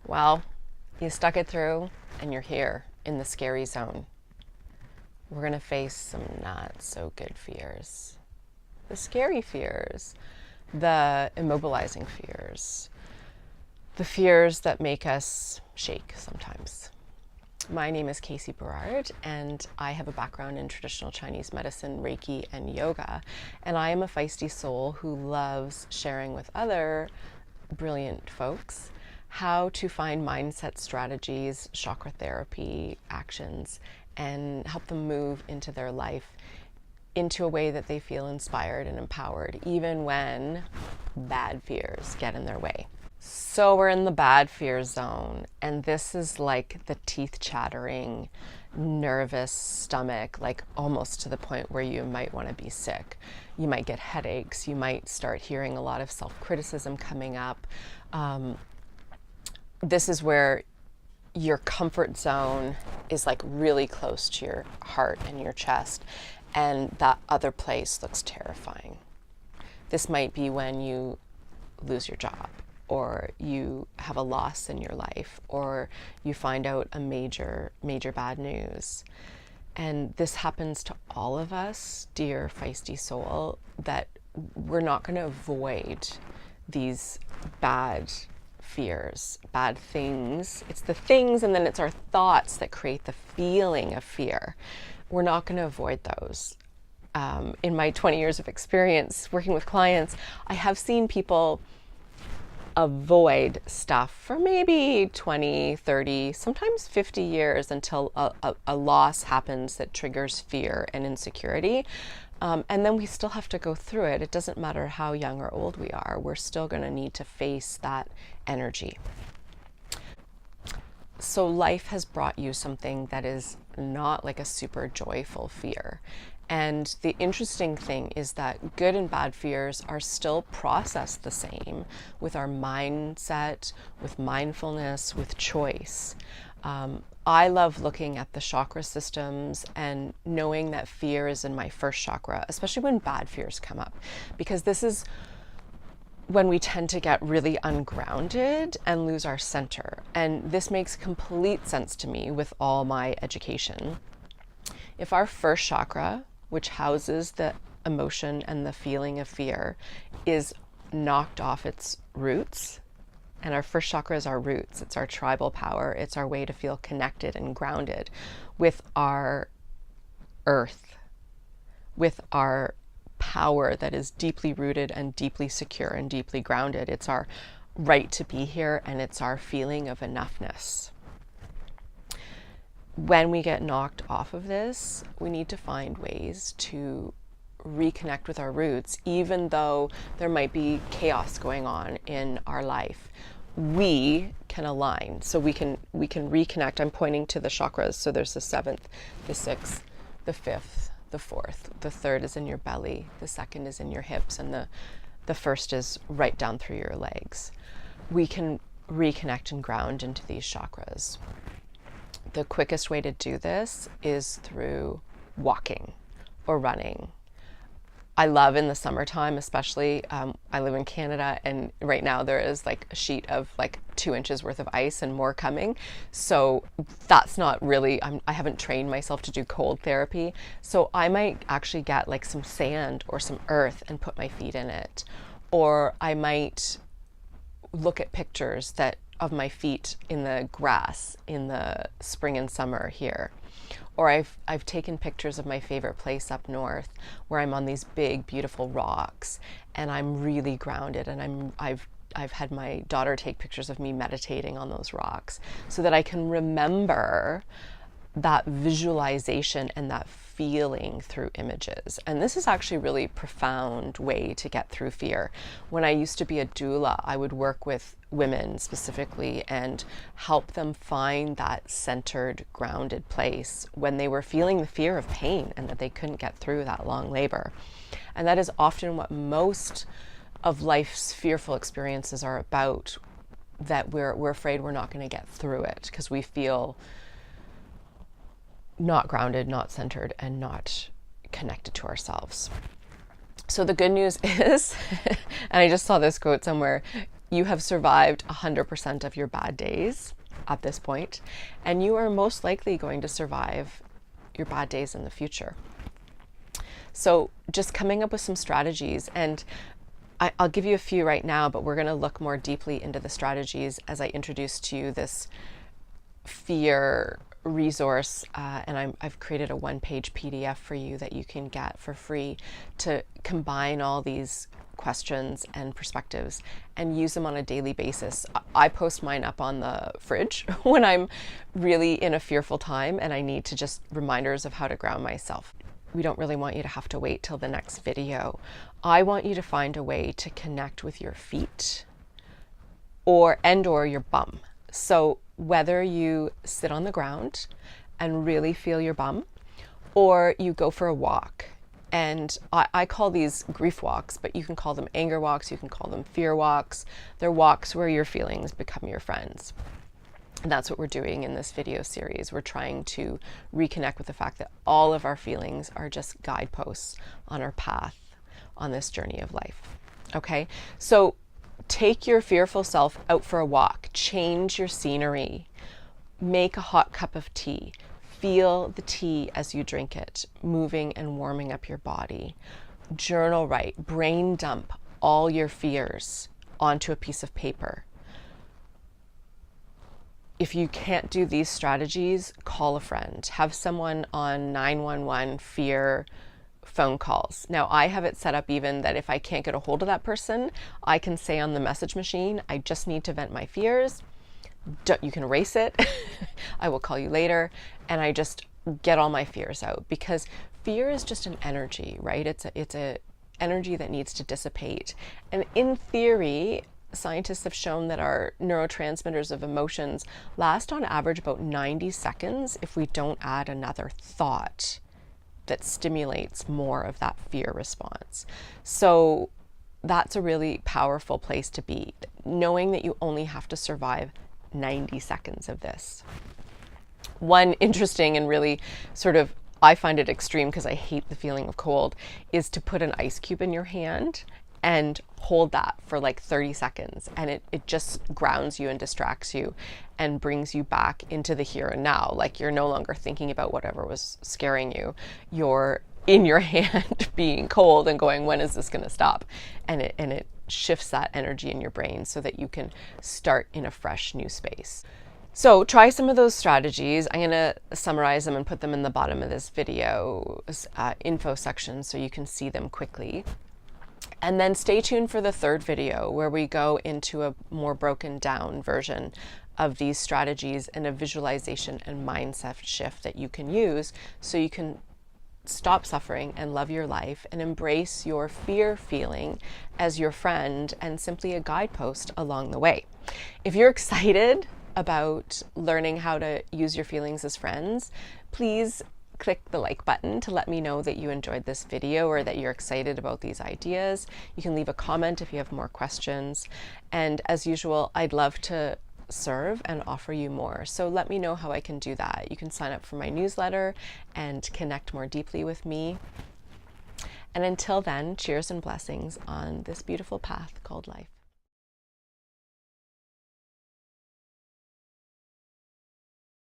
Well, you stuck it through and you're here in the scary zone. We're going to face some not so good fears. The scary fears, the immobilizing fears, the fears that make us shake sometimes. My name is Casey Berard, and I have a background in traditional Chinese medicine, Reiki, and yoga. And I am a feisty soul who loves sharing with other brilliant folks how to find mindset strategies, chakra therapy actions, and help them move into their life into a way that they feel inspired and empowered, even when bad fears get in their way. So we're in the bad fear zone, and this is like the teeth chattering, nervous stomach, like almost to the point where you might want to be sick. You might get headaches. You might start hearing a lot of self-criticism coming up. This is where your comfort zone is like really close to your heart and your chest, and that other place looks terrifying. This might be when you lose your job, or you have a loss in your life, or you find out a major bad news. And this happens to all of us, dear feisty soul, that we're not going to avoid these bad fears, bad things. It's the things, and then it's our thoughts that create the feeling of fear. We're not going to avoid those. In my 20 years of experience working with clients, I have seen people avoid stuff for maybe 20, 30, sometimes 50 years until a loss happens that triggers fear and insecurity. And then we still have to go through it. It doesn't matter how young or old we are. We're still going to need to face that energy. So life has brought you something that is not like a super joyful fear. And the interesting thing is that good and bad fears are still processed the same with our mindset, with mindfulness, with choice. I love looking at the chakra systems and knowing that fear is in my first chakra, especially when bad fears come up, because this is when we tend to get really ungrounded and lose our center. And this makes complete sense to me with all my education. If our first chakra, which houses the emotion and the feeling of fear, is knocked off its roots, and our first chakra is our roots, it's our tribal power, it's our way to feel connected and grounded with our earth, with our power that is deeply rooted and deeply secure and deeply grounded. It's our right to be here, and it's our feeling of enoughness. When we get knocked off of this, we need to find ways to reconnect with our roots, even though there might be chaos going on in our life. We can align, so we can reconnect. I'm pointing to the chakras. So there's the 7th, the 6th, the 5th, the 4th. The 3rd is in your belly. The 2nd is in your hips, and the 1st is right down through your legs. We can reconnect and ground into these chakras. The quickest way to do this is through walking or running. I love in the summertime, especially, I live in Canada, and right now there is like a sheet of like 2 inches worth of ice and more coming. So that's not really, I haven't trained myself to do cold therapy. So I might actually get like some sand or some earth and put my feet in it. Or I might look at pictures of my feet in the grass in the spring and summer here. Or I've taken pictures of my favorite place up north where I'm on these big, beautiful rocks and I'm really grounded, and I've had my daughter take pictures of me meditating on those rocks so that I can remember that visualization and that feeling through images. And this is actually a really profound way to get through fear. When I used to be a doula, I would work with women specifically and help them find that centered, grounded place when they were feeling the fear of pain and that they couldn't get through that long labor. And that is often what most of life's fearful experiences are about, that we're afraid we're not going to get through it because we feel not grounded, not centered, and not connected to ourselves. So the good news is, and I just saw this quote somewhere, you have survived 100% of your bad days at this point, and you are most likely going to survive your bad days in the future. So just coming up with some strategies, and I'll give you a few right now, but we're going to look more deeply into the strategies as I introduce to you this fear resource, and I've created a one-page PDF for you that you can get for free to combine all these questions and perspectives and use them on a daily basis. I post mine up on the fridge when I'm really in a fearful time and I need to just reminders of how to ground myself. We don't really want you to have to wait till the next video. I want you to find a way to connect with your feet or your bum. So whether you sit on the ground and really feel your bum, or you go for a walk, and I call these grief walks, but you can call them anger walks, you can call them fear walks. They're walks where your feelings become your friends. And that's what we're doing in this video series. We're trying to reconnect with the fact that all of our feelings are just guideposts on our path on this journey of life. Okay, so take your fearful self out for a walk, change your scenery, make a hot cup of tea, feel the tea as you drink it, moving and warming up your body. Journal write, brain dump all your fears onto a piece of paper. If you can't do these strategies, call a friend. Have someone on 911 fear phone calls. Now, I have it set up even that if I can't get a hold of that person, I can say on the message machine, I just need to vent my fears. You can erase it. I will call you later. And I just get all my fears out, because fear is just an energy, right? It's a energy that needs to dissipate. And in theory, scientists have shown that our neurotransmitters of emotions last on average about 90 seconds if we don't add another thought that stimulates more of that fear response. So that's a really powerful place to be, knowing that you only have to survive 90 seconds of this. One interesting and really sort of, I find it extreme because I hate the feeling of cold, is to put an ice cube in your hand and hold that for like 30 seconds. And it just grounds you and distracts you and brings you back into the here and now. Like you're no longer thinking about whatever was scaring you. You're in your hand being cold and going, when is this going to stop? And it shifts that energy in your brain so that you can start in a fresh new space. So try some of those strategies. I'm going to summarize them and put them in the bottom of this video info section so you can see them quickly. And then stay tuned for the third video where we go into a more broken down version of these strategies and a visualization and mindset shift that you can use so you can stop suffering and love your life and embrace your fear feeling as your friend and simply a guidepost along the way. If you're excited about learning how to use your feelings as friends, please click the like button to let me know that you enjoyed this video or that you're excited about these ideas. You can leave a comment if you have more questions. And as usual, I'd love to serve and offer you more. So let me know how I can do that. You can sign up for my newsletter and connect more deeply with me. And until then, cheers and blessings on this beautiful path called life.